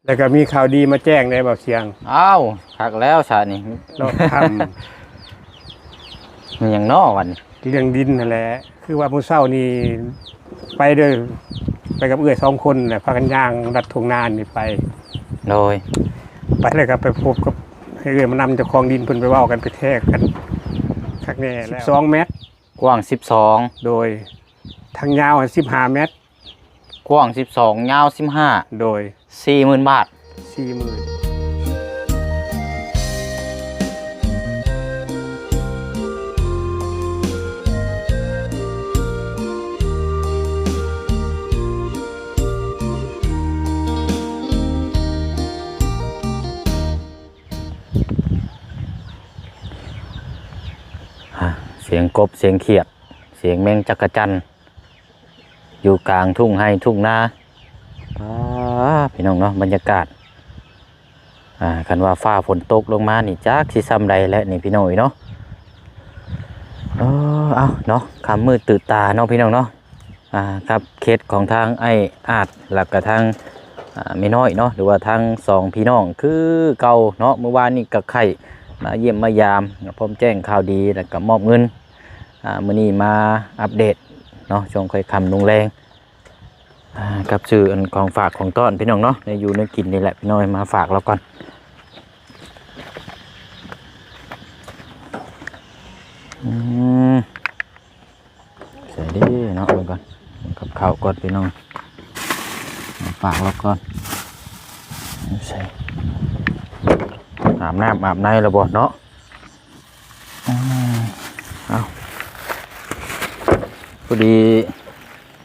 แล้วก็มีข่าวดีมาแจ้งในบ่าวเชียงอ้าวพักแล้วชานี่เราทมันยังนอวันำเรื่องดินนั่นแหละคือว่ามื้อเช้านี่ไปกับเอื้อย2คนน่ะพากันย่างรัดทุ่งนานี่ไปโดยเลยครับไปพบกับให้เอื้อยมานำเจ้าของดินเพิ่นไปเว้ากันไปแทกกันคักแน่แล้ว12เมตรกว้าง12โดยทางยาว15เมตรกว้าง12ยาว15โดย 40,000 บาท 40,000เสียงกบเสียงเขียดเสียงแมงจักรจันทร์อยู่กลางทุ่งไร่ทุ่งนาพี่น้องเนาะบรรยากาศคันว่าฟ้าฝนตกลงมานี่จักสิซ้ำใดแล้วนี่พี่น้องเนาะเอาเนาะคำมืดตื่นตาเนาะพี่น้องเนาะครับเคสของทางไอ้อาจหลักกับทางไม่น้อยเนาะหรือว่าทาง2พี่น้องคือเก่าเนาะเมื่อวานนี้กับไข่มาเยี่ยมมายามพร้อมแจ้งข่าวดีแล้วก็มอบเงินมื้อนี้มาอัปเดตเนาะช่วงค่อยคำลงแรงกับสื่อของฝากของต้อนพี่น้องเนาะในอยู่ในกินนี่แหละพี่น้องมาฝากเราก่อนใส่ดิเนาะก่อนกับข้าวก่อนพี่น้องมาฝากเราก่อนใส่อาบน้ำอาบในระบบเนาะเอาพอดี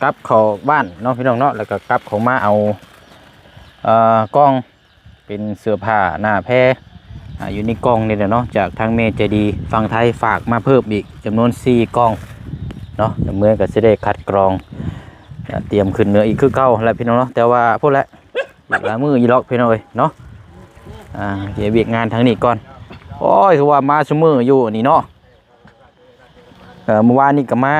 กลับเข้าบ้านเนาะพี่น้องเนาะแล้วก็กลับเขามาเอากล้องเป็นเสื้อผ้าหน้าแพรอยู่ในกล้องนี่แหละเนาะจากทางเมเจดีฝั่งไทยฝากมาเพิ่มอีกจำนวน4กล้องเนาะเมื่อก็จะได้คัดกรองเตรียมขึ้นเนื้ออีกคือเก่าแล้วพี่น้องเนาะแต่ว่าพวกละอีกละมืออีล็อกพี่น้องเลยเนาะเดี๋ยวเบียกงานทางนี้ก่อนโอ้ยคือว่ามาชั่วมืออยู่นี่เนาะเมื่อวานนี้ก็มา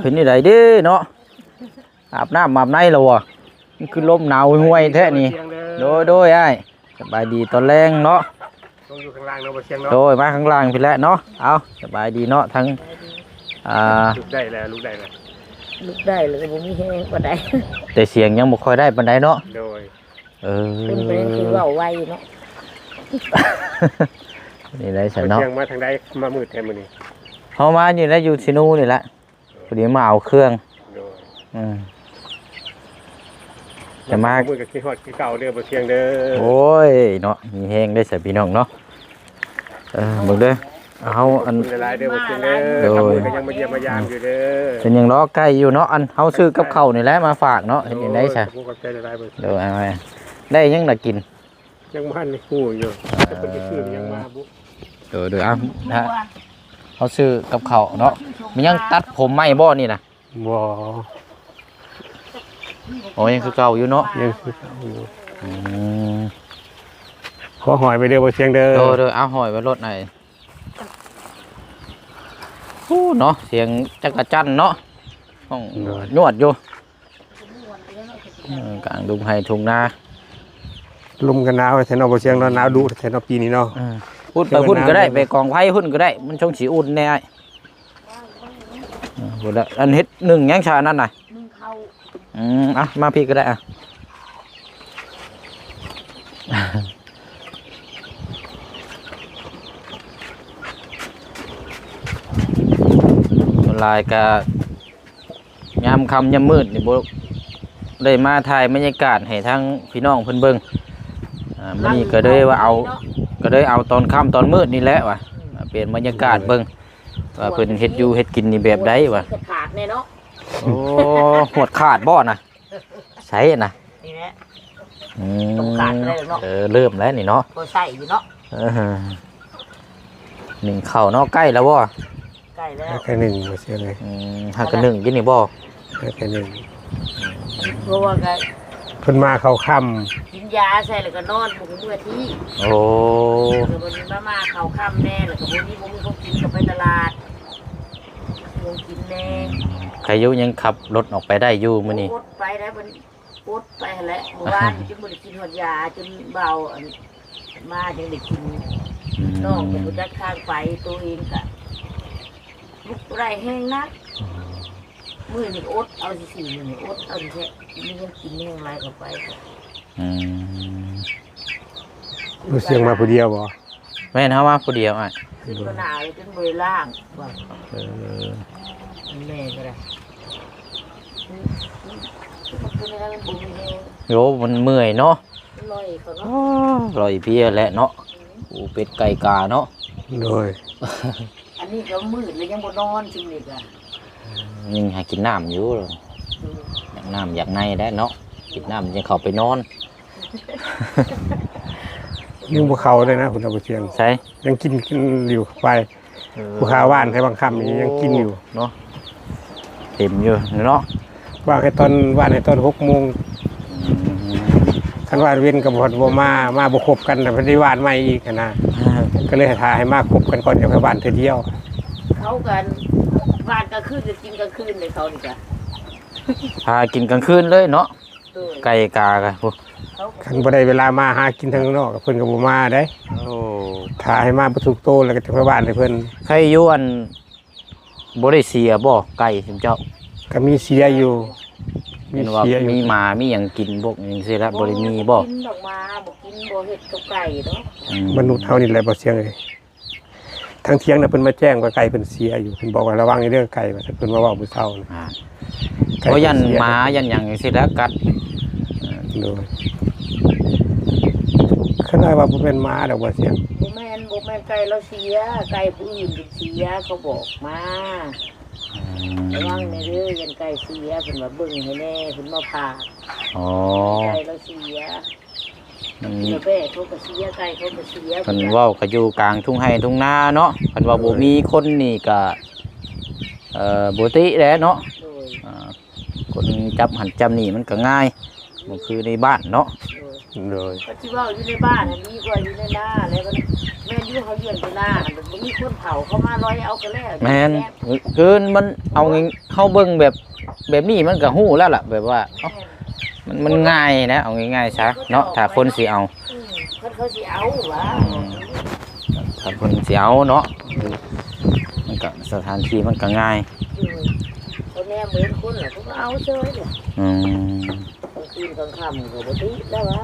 เห็นนี่ไหนดิเนาะอาบน้ำอาบในแล้ววะนี่คือลมหนาวห่วยแท้นี่โดยไอ้สบายดีตอนแรงเนาะอยู่ข้างล่างเนาะบ่เชียงเนาะโดยมาข้างล่างพี่แล้วเนาะเอาสบายดีเนาะทั้งลุกได้แล้วลุกได้แล้วลุกได้เลยบ่มีแฮงบ่ได้แต่เสียงยังบ่ค่อยได้ปานใดเนาะโดยเป็นไปคือเว้าไวเนาะนี่ได้ฉันเนาะเชียงมาทางใดมามืดแท้มื้อนี้เฮามาอยู่แล้วอยู่ซินูนี่แหละพอดีมาเอาเครื่องโดยจะมามืดก็คิดฮอดคือเก่าเด้อบ่เชียงเด้อโอ้ยเนาะมีแฮงได้ใส่พี่น้องเนาะเบิ่งเด้อเอาอันหลายๆเด้อบ่เชียงเด้อโดยก็ยังมาเยี่ยมมายามอยู่เด้อเป็นยังรอใกล้อยู่เนาะอันเฮาซื้อกับข้าวนี่แหละมาฝากเนาะเห็นได้ซะเดี๋ยวเอาได้ยังน่ะกินยังบ่ทันฮู้อยู่แต่เพิ่นสิซื้อยังมาบุเดี๋ยวนะเขาซื้อกับเขาเนาะมันยังตัดผมไม่บ่นี่นะบ่โอ้ยังคือเก่าอยู่เนาะยังคือเก่าอยู่ขอหอยไปเด้อบ่เชียงเด้อเด้อเอาหอยไว้รถหน่อยเนาะเสียงจักรจันเนาะห้องนวดอยู่กลางดุงไห้ทุ่งนาลมกันหนาวแถวเนาะบ่เชียงเนาะหนาวดุแถวเนาะปีนี้เนาะหุ่นไปหุ่นก็ได้ไปกองไฟหุ่นก็ได้มันชงสีอุ่นแน่หุ่นละอันเฮ็ดหนึ่งยังชานั่นน่ะมาพี่ก็ได้ลายกะยามค่ำยามมืดนี่บ่ได้มาถ่ายบรรยากาศให้ทั้งพี่น้องเพิ่นเบิ่งมื้อนี้ก็เลยว่าเอาตอนค่ำตอนมืดนี่แหละว่ะเปลี่ยนบรรยากาศเบิ่งว่าเพิ่นเฮ็ดอยู่เฮ็ดกินนี่แบบใดว่ะขาดแน่เนาะโอ้หดขาดบ่น่ะใช่น่ะนี่แหละขาดเลยเนาะเริ่มแล้วนี่เนาะก็ใส่อยู่เนาะหนึ่งเข้าเนาะใกล้แล้วบ่ใกล้แล้วแค่หนึ่งบ่เชียงเลยหักกันหนึ่งกินนี่บ่แค่หนึ่งเพราะว่าเพิ่นมาเข้าค่ำกินยาใส่แล้วก็นอนบ่เมื่อที่โอ้ มาเขาค่ำแน่แล้วก็บ่มีของกินก็ไปตลาดของกินแน่ ใครอยู่ยังขับรถออกไปได้อยู่มื้อนี้ อดไปได้มันอดไปหั่นแหละเมื่อวานจนบ่ได้กินหอดยาจนเบาอันมาจังได้กินน้องเป็นผู้จัดข้างไปตัวเองก็ลุกไรแห้งนักมื้อนี้อดเอาสิมื้อนี้อดเอาแค่มีเงินกินแห้งไรก็ไป อืม ผู้เสียงมาผู้เดียวบ่ แม่นเฮามาผู้เดียวอ่ะ ขึ้นก็หนาวจนบ่ได้ล่างว่า เออ แม่ก็ได้มันคืออะไรมันบุญเลย โยมันเมื่อยเนาะ ลอยเขาเนาะ ลอยเพลียแหละเนาะอูเป็ดไก่กาเนาะ โดย อันนี้ก็มืดเลยยังบ่นอนจริงเลยอ่ะ ยังให้กินน้ำอยู่เลยอยากน้ำอยากในได้เนาะกินน้ำยังเข้าไปนอน ยังบ่เข้าเลยนะคุณตาผู้เสียง ใช่ ยังกินอยู่ไปผู้ค้าว่านให้บางคำนี่ยังกินอยู่ เนาะเต็มอยู่เนาะ ว่างให้ตอนว่านให้ตอน6 โมงคันว่านเว้นกับบ่มาบ่ครบกันแต่ะเพิ่นได้ว่านใหม่อีกอะนะก็เลยให้ทาให้มาครบกันก่อนจะไปว่านเทื่อเดียว เขากันบ้านกลางคืนจะกินกลางคืนเลยเขานี่จ้ะ พากินกลางคืนเลยเนาะไก่กากันพวก เขา คันบ่ได้เวลามาหากินทางนอกเพิ่นก็บ่มาได้ โอ้ ทาให้มาบ่ถูกโตแล้วก็จะไปว่านให้เพิ่น ใครอยู่อันบ่ได้เสียบ่ไก่สิเจ้า ก็มีเสียอยู่ มี เห็นว่า เสียอยู่ มีหมามีหยังกินพวกนี้สิละบ่ได้มีบ่ กินดอกมาบ่กินบ่เฮ็ดกับไก่เนาะ อื มนุษย์เฮานี่แหละบ่เสียงเลยทางเที่ยงน่ะเพิ่นมาแจ้งว่าไก่เพิ่นเสียอยู่เพิ่นบอกว่าระวังให้เด้อไก่ว่าเพิ่นมาเว้ามื้อเช้าน่ะ อ่า ไก่ เพราะยัน เสี หมายันหยังสิละกัด โดยขนาดว่าบ่เป็นหมาดอกบ่เสียง บ่แม่นไก่เราเสียไก่ผู้อื่นเป็นเสียเขาบอกมาระวังในเด้อยันไก่เสียเพิ่นว่าเบิ่งให้แน่เพิ่นมาพา อ๋อ ไก่เราเสีย มัน เดี๋ยวแม่เขาก็เสียไก่เขาก็เสีย เพิ่นเว้าก็อยู่กลางทุ่งไร่ทุ่งนาเนาะเพิ่นว่าบ่มีคนนี่ก็บ่ติแหละเนาะ โดย คนจับหันจับนี่มันก็ง่ายบ่คือในบ้านเนาะ โดย ก็ที่ว่าอยู่ในบ้านดีกว่าอยู่ในนาแล้วก็แม่นอยู่เขาเยือนไปหน้ามันบ่มีคนเผาเขามาร้อยเอากันแล้ว แม่นคือมันเอาไงเข้าเบิ่งแบบนี้มันก็ฮู้แล้วล่ะแบบว่าเอ้ามันง่ายนะเอาง่ายๆซะเนาะถ้าคนสิเอา เขาสิเอาวะ ถ้าคนสิเอาเนาะมันก็สถานที่มันก็ง่าย เขาแน่เหมือนคนแหละเขาก็เอาเฉยเลย อืม กลางคืนกลางค่ำก็บ่ติแล้ววะ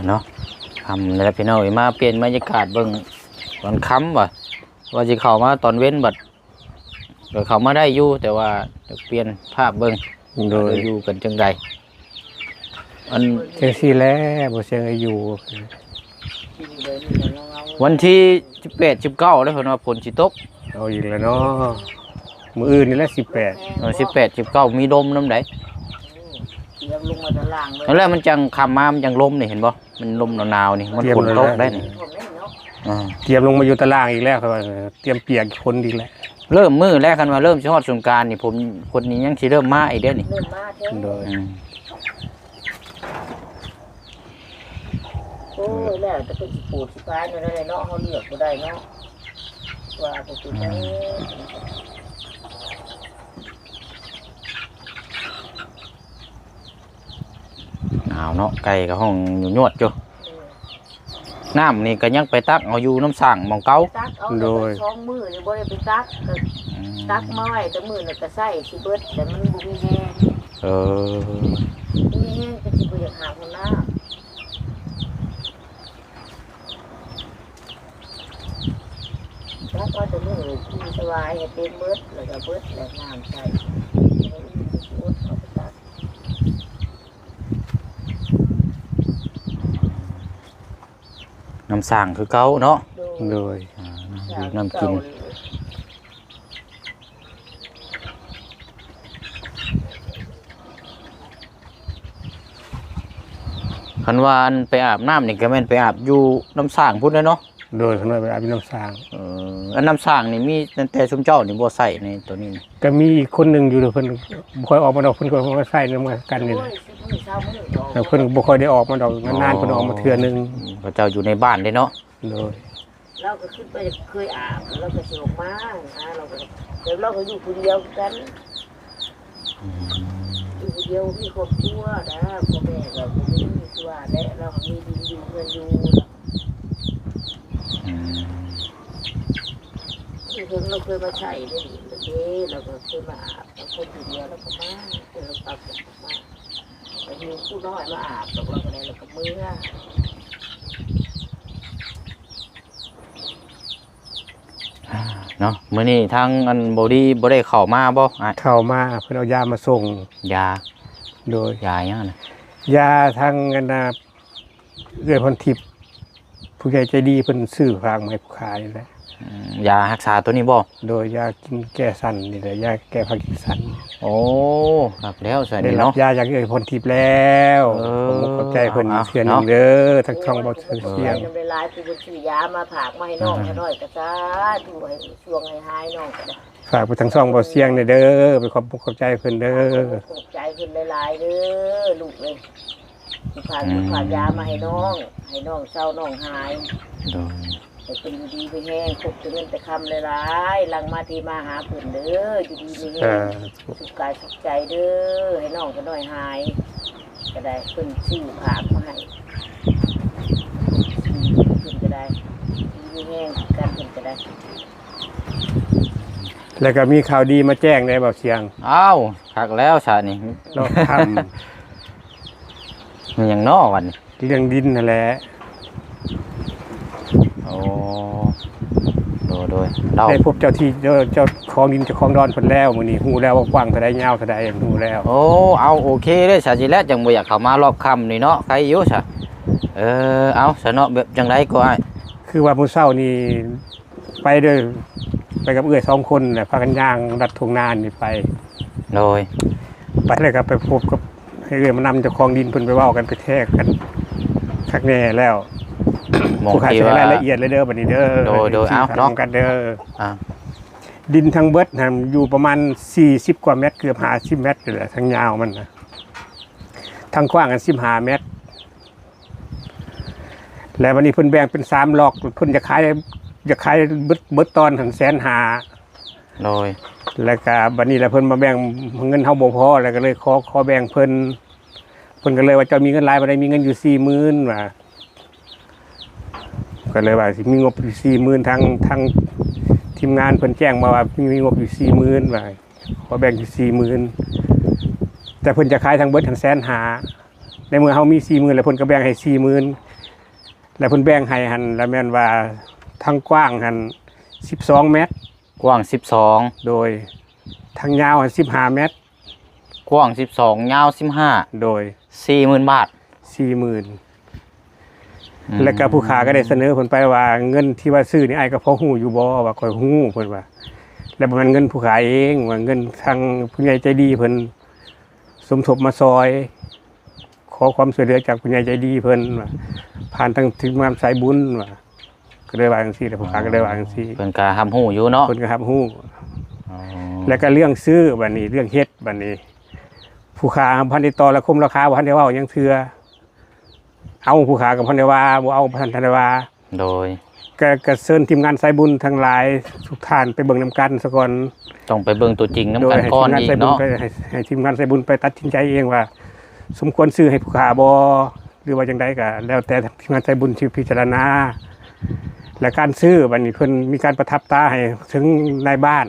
เนาะทำแล้วพี่น้องมาเปลี่ยนบรรยากาศเบิ่งตอนค่ำว่าสิเข้ามาตอนเว้นบัดเดี๋ยวเข้ามาได้อยู่แต่ว่าจะเปลี่ยนภาพเบิ่ง โดย อยู่กันจังใดอัน จังซี่แหละบ่เสียงให้อยู่ กินเลยนี่เราเอา วันที่18 19แล้วเพิ่นว่าฝนสิตก เอาอีกแล้วเนาะมื้ออื่นนี่แหละ18 18 19มีลมนำได เตรียมลงมาด้านล่างเลย แล้วมันจังค่ำมามันจังลมนี่เห็นบ่มันลมหนาวๆนี่มันฝนตกได้นี่ ผมนี่เนาะ อ่า เตรียมลงมาอยู่ตารางอีกแล้วครับว่าเตรียมเปียกอีกคนอีกแล้ว เริ่มมื้อแรกกันว่าเริ่มสิฮอดสงกรานต์นี่ผมคนนี้ยังสิเริ่มมาอีกเด้อนี่ เริ่มมาเท่า โดย อืม โอ้ยแล้วแต่ก็สิปูดสิพายอยู่ได้เนาะเฮาเลือกบ่ได้เนาะว่าก็สิได้ หนาวเนาะไก่ก็ห้องอยู่ยวดอยู่น้ำนี่ก็ยังไปตักเอาอยู่น้ำสั่งหมองเก่า ตักเอาแต่2มื้อนี่บ่ได้ไปตักก็ตักมาไว้แต่มื้อน่ะก็ใส่สิเบิดแต่มันบ่มีแฮง เออ มีแฮงก็สิบ่อยากหาคนน้าตักเอาแต่มื้อที่สบายให้เต็มเบิดแล้วก็เบิดแล้วน้ำใส่อดเอาไปตัก น้ำสั่งคือเก่าเนาะ โดย อยู่น้ำกินคันว่าอันไปอาบน้ำนี่ก็แม่นไปอาบอยู่น้ำสั่งพุ่นเลยเนาะ โดยเขาน้อยไปอาบน้ำสร้าง อันน้ำสร้างนี่มีตั้งแต่ชุมเจ้านี่บ่ใส่ในตัวนี้นะ ก็มีอีกคนหนึงอยู่เดี๋ยวเพิ่นบ่ค่อยออกมาดอกเพิ่นก็มาใส่นำกันนี่ โอ้ แห ย ละ สิบมื้อเช้ามื้อดอก แต่เพิ่นบ่ค่อยได้ออกมาดอกนานๆเพิ่นออกมาเทื่อนึง พระเจ้าอยู่ในบ้านเด้เนาะ โดย เราก็ขึ้นไปเคยอาบเราก็สิออกมาเราก็เดี๋ยวเราก็อยู่คนเดียวกันอยู่คนเดียวมีครอบครัวนะพ่อแม่เราก็มีตัวและเราก็มีดินอยู่เงินอยู่ที่เพิ่งเราเคยมาใช้ได้ดีเด้เราก็เคยมาอาบเราคนอยู่เดียวเราก็มาเจอปรับมาไปมีผู้น้อยมาอาบเราก็ได้เราก็มือ เนาะมื้อนี้ทางอันบ่ดีบ่ได้เข้ามาบ่อ้าย เข้ามาเพิ่นเอายามาส่ง ยา โดย ยาหยังน่ะ ยาทางอันน่ะเอื้อยพรทิพย์ผู้ใหญ่ใจดีเพิ่นซื้อฝากมาให้ผู้ขายนี่แหละ ยารักษาตัวนี้บ่ โดยยากินแก้สั่นนี่แหละยาแก้พาร์กินสัน โอ้ครับแล้วใส่ ได้ นี่ รับ เนาะ ยาจากเอื้อยพรทิพย์แล้ว ผมขอบใจเพิ่นเชื่อหนึงเด้อทั้งช่องบ่เสียง น้ำลายผู้บริสุทธิ์ยามาผากมาให้น้องให้น้อยก็จ้าดูให้ช่วงให้หายน้องก็ได้ ฝากไปทั้งช่องบ่เสียงนี่เด้อไปขอบใจเพิ่นเด้อ ขอบใจขึ้นหลายๆเด้อลูกเลยที่ผ่านยามาให้น้องเศร้าน้องหาย โดย ให้เป็นอยู่ดีไปแห้งครบจะเงินแต่คำหลายๆหลังมาทีมาหาเพิ่นเด้ออยู่ดีไปแห้งสุขกายสุขใจเด้อให้น้องก็น้อยหายก็ได้เพิ่นซื้อผากมาให้เพิ่นก็ได้ดีไปแห้งกันเพิ่นก็ได้ แล้วก็มีข่าวดีมาแจ้งได้บ่เสียง อ้าวคักแล้วซะนี่ เราทำ มันหยังน้อวันนี้ เรื่องดินนั่นแหละ โอ้โดยเรา ได้พบเจ้าที่เจ้าของดินเจ้าของดอนเพิ่นแล้วมื้อนี้ฮู้แล้วว่ากว้างเท่าใดยาวเท่าใดฮู้แล้ว โอ้เอาโอเคเลยซะสิแล้วจังบ่อยากเข้ามารอบค่ำนี่เนาะใครอยู่ซะเอาซะเนาะแบบจังไดก็อ้าย คือว่ามื้อเช้านี่ไปกับเอื้อย2คนน่ะพากันย่างรัดทุ่งนานี่ไป โดย แล้วก็ไปพบกับให้เอื้อยมานำเจ้าของดินเพิ่นไปเว้ากันไปแทกกันคักแน่แล้ว มอง ผู้ขาย ที่ ใช้ ว่า รายละเอียดเลยเด้อบัดนี้เด้อ โดยเอา น้ เนาะ องกันเด้อ อ่า ดินทั้งเบิดน่ะอยู่ประมาณ40กว่าเมตรเกือบ50เมตรนี่แหละทั้งยาวมันน่ะทั้งกว้างกัน15เมตรแล้ววันนี้เพิ่นแบ่งเป็น3ล็อกเพิ่นจะขายเบิดตอนถึง150,000 โดย แล้วก็บัดนี้แล้วเพิ่นมาแบ่งเงินเฮาบ่พอแล้วก็เลยขอแบ่งเพิ่นก็เลยว่าเจ้ามีเงินหลายบ่ได้มีเงินอยู่ 40,000 ว่าก็เลยว่าสิมีงบอยู่ 40,000ทางทีมงานเพิ่นแจ้งมาว่ามีงบอยู่ 40,000 ว่าขอแบ่งอยู่ 40,000 แต่เพิ่นจะขายทางเบิดถึง150,000ในเมื่อเฮามี 40,000 แล้วเพิ่นก็แบ่งให้ 40,000 แล้วเพิ่นแบ่งให้หั่นแล้วแม่นว่าทางกว้างหั่น12 เมตร กว้าง12โดยทางยาว15 เมตร กว้าง12ยาว15 โดย 40,000 บาท 40,000 แล้วก็ผู้ค้าก็ได้เสนอเพิ่นไปว่าเงินที่ว่าซื้อนี่อ้ายก็พอฮู้อยู่บ่ว่าข่อยฮู้เพิ่นว่าแล้วบ่แม่นเงินผู้ขายเองว่าเงินทางผู้ใหญ่ใจดีเพิ่นสมทบมาซอยขอความช่วยเหลือจากผู้ใหญ่ใจดีเพิ่นว่าผ่านทางทีมงานสายบุญว่าก็เลยว่าจังซี่แหละผู้ค้าก็เลยว่าจังซี่ เพิ่นก็ทำฮู้อยู่เนาะ เพิ่นก็รับฮู้ อ๋อ แล้วก็เรื่องซื้อบัดนี้เรื่องเฮ็ดบัดนี้ ผู้ค้าพันธุ์ต่อและคุมราคาบ่ทันได้เว้าหยังเทื่อเอาผู้ค้ากับพันธุ์ได้ว่าบ่เอาพันธุ์ได้ว่า โดย ก็เชิญทีมงานสายบุญทั้งหลายทุกท่านไปเบิ่งนํกันซะก่อน ต้องไปเบิ่งตัวจริงน้ำ โด กั ย น ให้ ก่อ ที น มงาน อีก สายบุญ เนาะ ไปให้ทีมงานสายบุญไปตัดสินใจเองว่า สมควรซื้อให้ผู้ค้าบ่หรือว่าจังไดก็แล้วแต่ทีมงานสายบุญสิพิจารณาและการซื้อบัดนี้เพิ่นมีการประทับตาให้ถึงนายบ้าน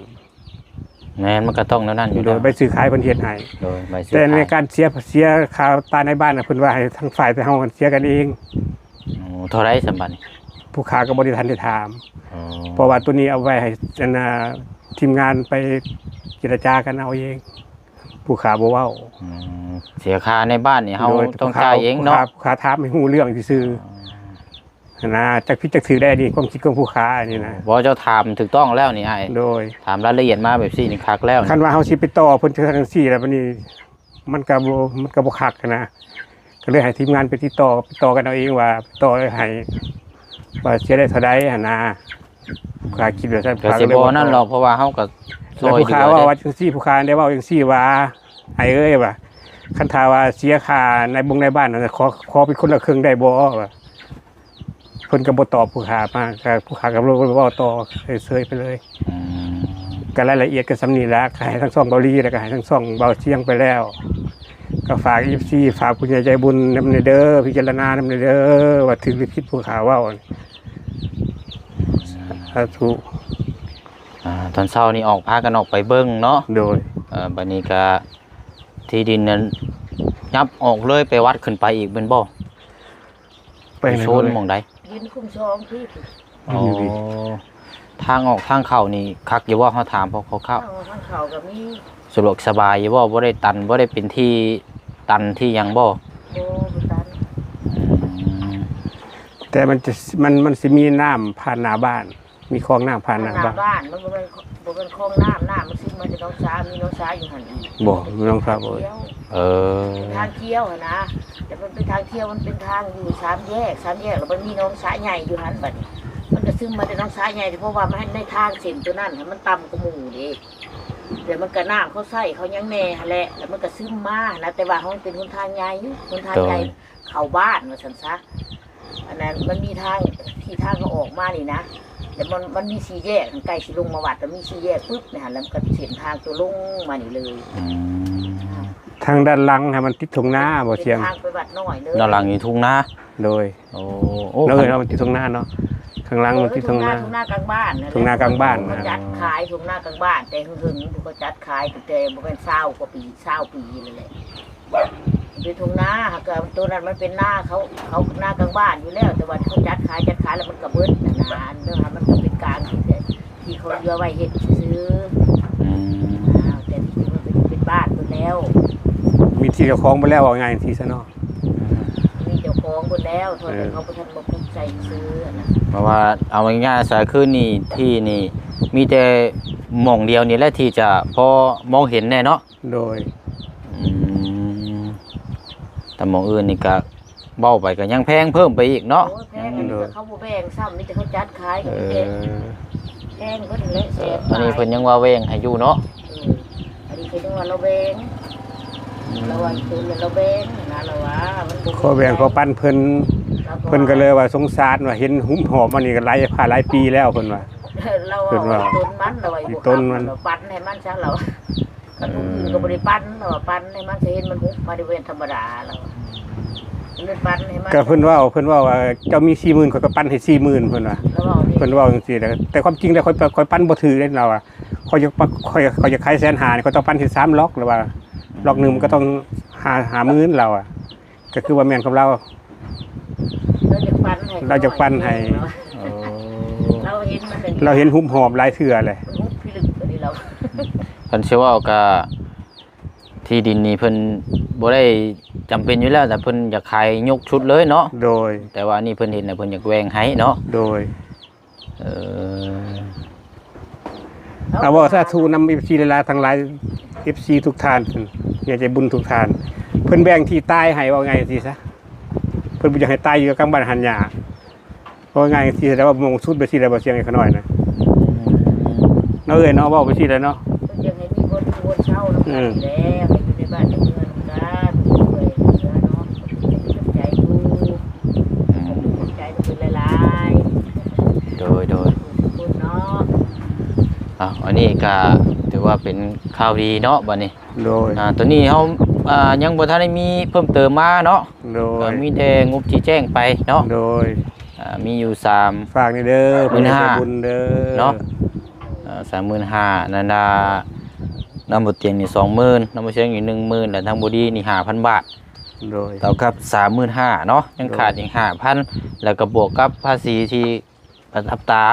แม่นมันก็ต้องนั่นอยู่ โด แล้ ยว ใบซื้อขายเพิ่นเฮ็ดให้ โดยใบซื้อ แต่ใน ขาย การเสียค่าตาในบ้านน่ะเพิ่นว่าให้ทั้งฝ่ายแต่เฮากันเสียกันเอง โอ้เท่าไรสมบัตินี่ ผู้ค้าก็บ่ได้ทันได้ถาม อ๋อ เพราะว่าตัวนี้เอาไว้ให้ทีมงานไปเจรจากันเอาเอง ผู้ค้าบ่เว้า อืมเสียค่าในบ้านนี่เฮา โดย ต้องจ่ายเองเนาะ ผู้ค้าถามให้ฮู้เรื่องซื่อๆนะจักพิจักถือได้นี่ความคิดของผู้ค้านี่นะ บ่เจ้าถามถูกต้องแล้วนี่ไอ้ โดย ถามรายละเอียดมาแบบซี่นี่คักแล้ว คันว่าเฮาสิไปต่อเพิ่นจังซี่แล้วบัดนี้มันก็บ่คักนะก็เลยให้ทีมงานไปติดต่อกันเอาเองว่าต่อให้ ว่าเสียได้เท่าใดหั่นนะผู้ค้าคิดว่าซั่น ก็สิบ่นั่นหรอกเพราะว่าเฮาก็ซ แล้ว อย ผู้ เหลื ค้า อ ว่า เด้ ว่าจังซี่ผู้ค้าได้เว้าจังซี่ว่าไอ้เอ้ยว่าคันถ้าว่าเสียค่าในในบ้านนั่นขอเป็นคนละครึ่งได้บ่ว่าเพิ่นก็บ่ตอบผู้ค้ามาก็ผู้ค้าก็บ่เว้าต่อเฉยๆไปเลย อืม ก็รายละเอียดก็สำนีแล้วก็ให้ทั้งซ่องเบาลีแล้วก็ให้ทั้งซ่องเบาเชียงไปแล้ว ก็ฝากFCฝากผู้ใหญ่ใจบุญนำเด้อพิจารณานำเด้อว่าถึงหรือผิดผู้ข่าวเว้าสาธุ ตอนเช้านี่ออกพากันออกไปเบิ่งเนาะ โดย บัดนี้ก็ที่ดินนั้นยับออกเลยไปวัดขึ้นไปอีกเป็นบ่ ไปไหน โซนหม่องใด ยืนคุ้มชองพี่ อ๋อทางออกทางเข้านี่คักอยู่ว่าเฮาถามพอเขาเข้า ข้างเขากับมี สะดวกสบายอยู่บ่ได้ตันบ่ได้เป็นที่ตันที่หยังบ่ โบบุตัน แต่มันสิมีน้ำผ่านหน้าบ้าน มีคลองน้ำผ่านหน้าบ้าน บ้านมันเป็นคลองน้ำมันซึ่งมันจะน้องช้ามีน้องช้าอยู่หันอีก บ่น้องครับบ่ เที่ยว เออ ทางเที่ยวนะแต่มันเป็นทางเที่ยวมันเป็นทางอยู่3 แยกแล้วมันมีน้องช้าใหญ่อยู่หันบัดมันจะซึ่งมันจะน้องช้าใหญ่เพราะว่ามันในทางเส้นตัวนั้นมันต่ำกว่าหมู่ดิเดี๋ยวมันกระน้ำเขาใส่เขายังแน่แหละแล้วมันก็ซึมมานะแต่ว่ามันเป็นหนทางใหญ่เข้าบ้านว่าซั่นซะอันนั้นมันมีทางที่ทางเขาออกมานี่นะแต่มันมี4 แยกใกล้สิลงมาวัดแล้วมี4 แยกปุ๊บเนี่ยแล้วมันก็เส้นทางตัวลงมานี่เลย ทางด้านหลังให้มันติดทุ่งนาบ่เชียง ทางไปวัดน้อยเลย ด้านหลังอยู่ทุ่งนา โดย โอ้ แล้วเนาะมันติดทุ่งนาเนาะข้างหลังมันติดทุ่งนา ทุ่งนากลางบ้าน ทุ่งนากลางบ้าน เขาจัดขายทุ่งนากลางบ้านแต่หึงๆเขาจัดขายแต่บ่เป็น20 กว่าปี20 ปีเลยแหละเป็นทุ่งนาหากตัวนั้นมันเป็นนาเขานากลางบ้านอยู่แล้ว แต่ว่าเขาจัดขายแล้วมันก็เบิดนานเด้อค่ะมันก็เป็นกลางที่เขาเรือไว้เฮ็ดซื้อแต่ที่จริงมันเป็นบ้านตัวแล้ว มีที่เจ้าของบ่แล้วว่าง่ายที่ซะเนาะ มีเจ้าของหมดแล้วโทษแต่เขาบ่ทันบ่คุ้มใจซื้อนะ เพราะว่าเอาง่ายๆสายคืนนี่ที่นี่มีแต่หม่องเดียวนี่แหละที่จะพอมองเห็นแน่เนาะ โดย แต่หม่องอื่นนี่ก็เบ้าไปก็ยังแพงเพิ่มไปอีกเนาะ โอ้แพงแต่เขาบ่แบ่งซ้ำมีแต่เขาจัดขายกันแพงเพิ่นเลยแสน อันนี้เพิ่นยังว่าเวงให้อยู่เนาะ อันนี้คือจังว่าเราแบ่งเราว่าคือเราแบ่งนะเราว่ามันบ่ ขอแบ่งขอปั้นเพิ่นก็เลยว่าสงสารว่าเห็นหุ้มหอมมันนี่ก็หลายปีแล้วเพิ่นว่า เราว่าต้นมันเราว่า ต้นมัน เราปั้นให้มันซะเราขนมอื่นก็บ่ได้ปั้นเราว่าปั้นให้มันสิเห็นมันหุบมาได้เว้นธรรมดาเรามันปั้นให้มัน ก็เพิ่นว่าว่าเจ้ามี 40,000ข้อยก็ปั้นให้ 40,000เพิ่นว่า แล้วว่านี่ เพิ่นเว้าจังซี่แต่ความจริงแล้วค่อยปั้นบ่ถือเด้เราอ่ะค่อยจะขาย150,000นี่ก็ต้องปั้นที่3ล็อกหรือว่าล็อกหนึงมันก็ต้อง50,000เราอ่ะก็คือว่าแม่นกับเรา เราจะปั้นให้ เออ เราเห็นมันเป็น เราเห็นหุ้มหอมหลายเทื่อเลย มันหุบพิลึกอันนี้เรา เพิ่นสิว่าก็ที่ดินนี่เพิ่นบ่ได้จำเป็นอยู่แล้วแต่เพิ่นอยากขายยกชุดเลยเนาะ โดย แต่ว่านี่เพิ่นเห็นน่ะเพิ่นอยากแวงให้เนาะ โดย เออ เอาว่าสาธุนำ FC หลายๆทั้งหลาย FC ทุกท่านอยากจะบุญทุกท่านเพิ่นแบ่งที่ใต้ให้ว่าไงสิซะเพิ่นบ่อยากให้ใต้อยู่กับกลางบ้านหันหญ้าว่าไงสิแต่ว่ามองสุดไปสิได้บ่เสียงให้เขาน้อยนะเนาะเอ้ยเนาะเว้าไปสิแล้วเนาะ อยากให้มีคนเช่าแล้วกันแล้วให้อยู่ในบ้านในเมืองกันช่วยเหลือเนาะใจดูใจเป็นหลาย โดย ๆคุณเนาะ อันนี้ก็ถือว่าเป็นข่าวดีเนาะบัดนี้ โดย ตัวนี้เฮายังบ่ทันได้มีเพิ่มเติมมาเนาะ โดย มีแต่งบที่แจ้งไปเนาะ โดย มีอยู่ ฝากนี่เด้อ 15,000 เพิ่นให้บุญเด้อ เนาะ 35,000นันดาน้ำบดเตียงนี่ 20,000น้ำบดเชียงอยู่ 10,000แล้วทางบดีนี่ 5,000 บาท โดย เท่ากับ 35,000เนาะยังขาดอีก 5,000แล้วก็บวกกับภาษีที่อัตรา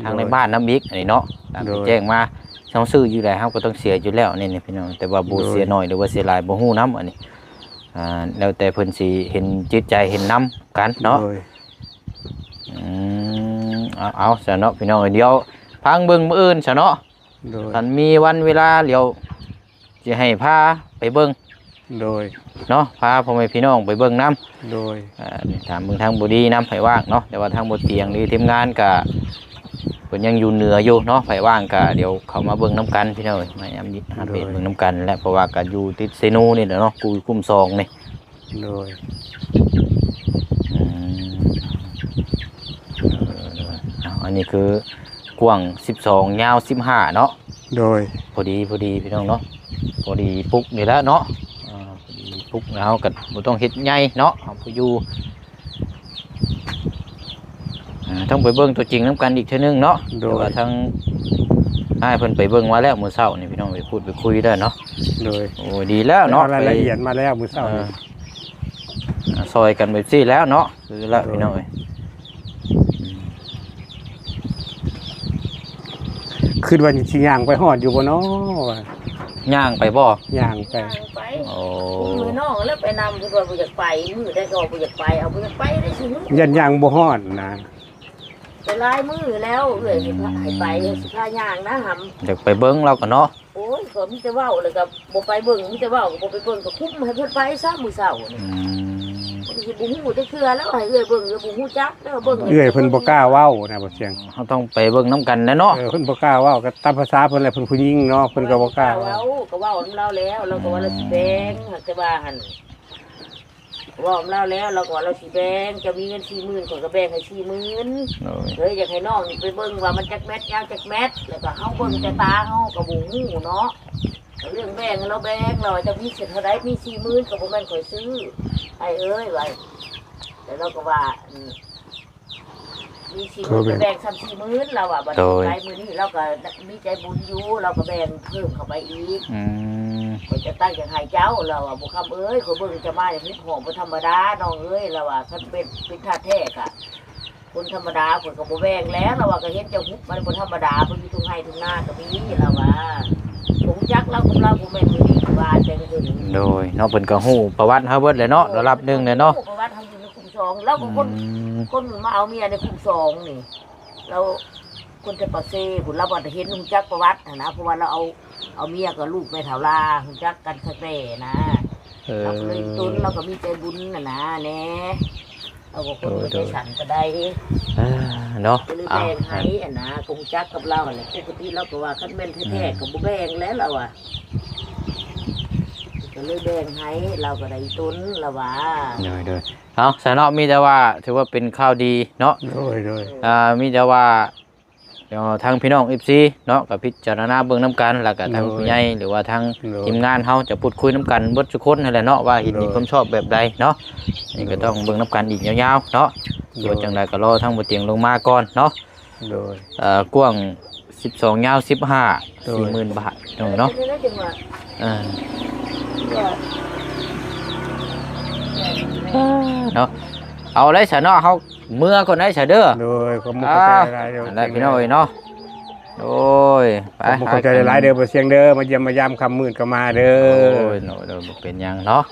ทางในบ้านน้ำอีกอันนี้เนาะตามที่แจ้งมาช่องซื้ออยู่แล้วครับก็ต้องเสียอยู่แล้วนี่พี่น้องแต่ว่าบ่เสียน้อยหรือว่าเสียหลายบ่ฮู้นำอันนี้แล้วแต่เพิ่นสิเห็นจิตใจเห็นนำกันเนาะ โดย เอาซะเนาะพี่น้องเดี๋ยวพังเบิ่งมื้ออื่นซะเนาะ โดย คันมีวันเวลาเดี๋ยวสิให้พาไปเบิ่ง โดย เนาะพาพ่อแม่พี่น้องไปเบิ่งน้ โดย ำนี่ถามเบิ่งทางบ่ดีน้ำไผว่างเนาะแต่ว่าทางบ่เตียงหรือทีมงานก็เพิ่นยังอยู่เหนืออยู่เนาะไผว่างก็เดี๋ยวเขามาเบิ่งน้ำกันพี่น้องเอ้ยมายามนี้หาเพจเบิ่งน้ำกันและเพราะว่าก็อยู่ติดเซโนนี่แหละเนาะกูคุ้มซองนี่ โดย อืมเอาอันนี้คือกว้าง12ยาว15เนาะ โดย พอดีพี่น้องเนาะพอดีปุ๊กนี่แหล้วเนาะพอดีปุ๊กแล้วก็บ่ต้องเฮ็ดใหญ่เนาะเอาไปอยู่ต้องไปเบิ่งตัวจริงน้ำกันอีกเทื่อนึงเนาะแต่ว่าทางอ้ายเพิ่นไปเบิ่งมาแล้วมื้อเช้านี่พี่น้องไปพูดไปคุยได้เนาะ โดย โอ้ดีแล้วเนาะ รายละเอียดมาแล้วมื้อเช้านี้ ซอยกันแบบซี่แล้วเนาะคือแล้วพี่น้องเอ้ย คิดว่าสิย่างไปฮอดอยู่บ่เนาะว่า ย่างไปบ่ ย่างไป ไป โอ้ มือน้องแล้วไปนำคือว่าบ่อยากไปมือได้ก็บ่อยากไปเอาบ่อยากไปได้สิมือ ยันย่างบ่ฮอดนะ ไปลายมือแล้วเอ้ยให้ไปสิพาย่างนะหำ อยากไปเบิ่งเราก็เนาะ โอ้ยก็มีแต่เว้าเลยก็บ่ไปเบิ่งมีแต่เว้าก็บ่ไปเบิ่งก็คุ้มให้เพิ่นไปซะมื้อเช้านี่ อืม สิบ่ฮู้ได้เทื่อแล้วให้เอ้ยเบิ่งก็บ่ฮู้จักแล้วเบิ่ง เอื้อยเพิ่นบ่กล้าเว้านะบ่เสียง เราต้องไปเบิ่งน้ำกันนะเนาะ เพิ่นบ่กล้าเว้าก็ตามภาษาเพิ่นแหละเพิ่นผู้หญิงเนาะเพิ่นก็บ่กล้า เว้าก็เว้านำเราแล้วเราก็ว่าเราสิแบ่งแต่ว่าหั่นเว้านำเราแล้วเราก็ว่าเราสิแบ่งจะมีเงิน 40,000ก็แบ่งให้40,000 โดย เลยอยากให้น้องนี่ไปเบิ่งว่ามันจักแมทยาวจักแมทแล้วก็เฮาเบิ่งแต่ตาเฮาก็บ่ฮู้เนาะเรื่องแบ่งเราแบ่งเราจะมีเสร็จเท่าใดมี 40,000ก็บ่แม่นข่อยซื้อไอ้เอ้ยไว้แต่เราก็ว่ามี40,000ก็แบ่ง3-40,000เราอ่ะบัดนี้ใจมื้อนี้เราก็มีใจบุญอยู่เราก็แบ่งเพิ่มเข้าไปอีก อืม ข่อยจะตั้งอย่างให้เจ้าเราอ่ะบ่คำเอ้ยข่อยเบิ่งจะมาอย่างนี้ของบ่ธรรมดาน้องเอ้ยเราอ่ะคันเป็นท่าแท้กะ คนธรรมดาคนก็บ่แบ่งแล้วเราว่าก็เห็นเจ้าฮุบมันบ่ธรรมดาเพิ่นอยู่ตรงไห้ตรงหน้าก็มีเราว่าผมจักเรากับเราบ่แม่นมือดีว่าแต่ก็ถึง โดยเนาะเพิ่นก็ฮู้ประวัติเฮาเบิดเลยเนาะระดับหนึงเลยเนาะ เพราะว่าทำอยู่ในกลุ่ม2แล้วก็คน อืม คนมาเอาเมียในกลุ่ม2นี่เราคนจะปากเซ่พุ่นเราบ่ได้เห็นฮู้จักประวัตินะเพราะว่าเราเอาเมียกับลูกแม่เฒ่าลาฮู้จักกันคักแน่นะ เราก็เลยตุนเราก็มีใจบุญน่ะนะแน่เราก็คนบ่ใจสั่นก็ได้ เนาะ ก็เลย เอา แบ่งให้อะนะคงจักกับเราอะไรปกติเราก็ว่าคันแม่นแท้ๆกับบ่แบ่งแล้วเราอ่ะก็เลยแบ่งให้เราก็ได้ตุนเราว่า โดยเอาซะเนาะมีแต่ว่าถือว่าเป็นข่าวดีเนาะ โดย มีแต่ว่าเดี๋ยวทางพี่น้อง FC เนาะก็พิจารณาเบิ่งนํกันแล้วก็ทางผู้ใหญ่หรือว่าทางทีมงานเฮาจะพูดคุยนํกันเบิดทุกคนนั่นแหละเนาะว่าเห็นมีความชอบแบบใดเนาะนี่ก็ต้องเบิ่งนํกันอีกยาวๆเนาะส่วนจังไดก็รอทางบ่เตียงลงมาก่อนเนาะ โดย กว้าง12ยาว15 40,000 บาทเนาะ แล้วจังว่า เนาะเอาได้ซะเนาะเฮาเมื่อก่อนได้ซะเด้อ โดยก็บ่เข้าใจหลายเด้อ อันนั้นพี่น้องเอ้ยเนาะโอ้ยไป บ่เข้าใจหลายเด้อบ่เสียงเด้อมาเยี่ยมมายามค่ำมืดก็มาเด้ โอ้ อย เนาะเด้อบ่เป็นหยังเนาะ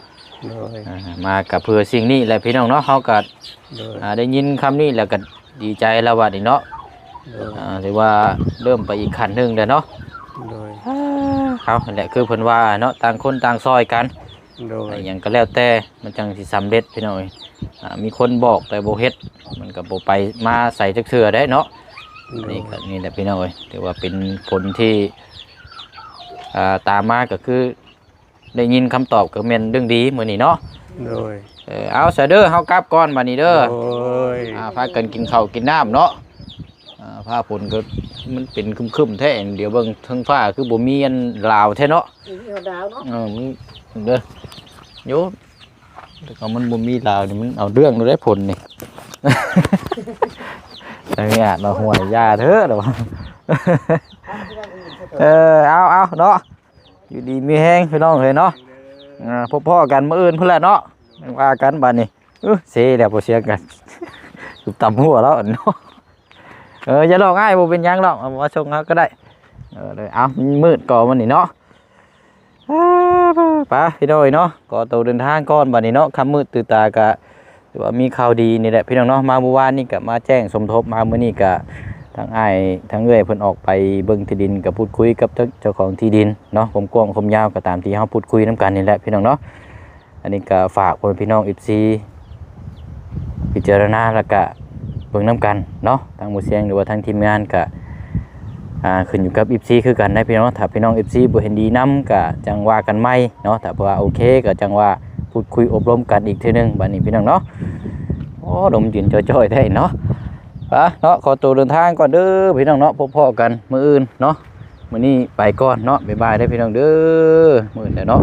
โดย มากับเพื่อสิ่งนี้แหละพี่น้องเนาะเฮาก็ โดย ได้ยินคำนี้แล้วก็ดีใจแล้วว่านี่เนาะ โดย ถือว่าเริ่มไปอีกขั้นหนึงแล้วเนาะ โดย เอานั่นแหละคือเพิ่นว่าเนาะต่างคนต่างซอยกัน โดย หยังก็แล้วแต่มันจังสิสำเร็จพี่น้องเอ้ยมีคนบอกแต่บ่เฮ็ดมันก็บ่ไปมาใส่จักเทื่อได้เนาะนี่ก็นี่แหละพี่น้องเอ้ยถือว่าเป็นผลที่ตามมาก็คือได้ยินคำตอบก็แม่นเรื่องดีมื้อนี้เนาะ โดย เอาซะเด้อเฮากลับก่อนบัดนี้เด้อ โดย พากันกินข้าวกินน้ำเนาะผ้าฝนก็มันเป็นครึมๆแท้เดี๋ยวเบิ่งเทิงฟ้าคือบ่มีอันลาวแท้เนาะ อีกเอาดาวเนาะ มันเด้อโยแต่ก็มันบ่มีลาวนี่มันเอาเรื่องเราได้ผลนี่ อันนี้อาจมาห่วยยาเถอะเดี๋ยวเอาเนาะอยู่ดีมีแห้งพี่น้องเลยเนาะพบพ่อกันมื้ออื่นเพิ่นแหละเนาะว่ากันบัดนี้เสียแล้วบ่เสียกันตุบต่ำหัวแล้วเนาะอย่าร้องไห้บ่เป็นหยังหรอกเอามาชงเฮาก็ได้เลยเอามืดก่อนวันนี้เนาะไปพี่น้อยเนาะก็ตัวเดินทางก่อนบัดนี้เนาะค่ำมืดตื่นตากะถือว่ามีข่าวดีนี่แหละพี่น้องเนาะมาเมื่อวานนี่ก็มาแจ้งสมทบมามื้อนี้ก็ทั้งอ้ายทั้งเอื้อยเพิ่นออกไปเบิ่งที่ดินก็พูดคุยกับเจ้าของที่ดินเนาะผมกว้างผมยาวก็ตามที่เฮาพูดคุยนํกันนี่แหละพี่น้องเนาะ อันนี้ก็ฝากพ่อแม่พี่น้อง FC พิจารณาแล้วก็เบิ่งนํกันเนาะทางหมู่เสียงหรือว่าทางทีมงานก็ขึ้นอยู่กับ FC คือกันได้พี่น้องถ้าพี่น้อง FC บ่เห็นดีนำก็จังว่ากันใหม่เนาะถ้าว่าโอเคก็จังว่าพูดคุยอบรมกันอีกเทื่อนึงบัดนี้พี่น้องเนาะโอ้ดมกลิ่นจ้อยๆแท้เนาะเนาะขอตัวเดินทางก่อนเด้อพี่น้องเนาะพบกันมื้ออื่นเนาะมื้อนี้ไปก่อนเนาะบ๊ายบายเด้อพี่น้องเด้อมื้อนี้เนาะ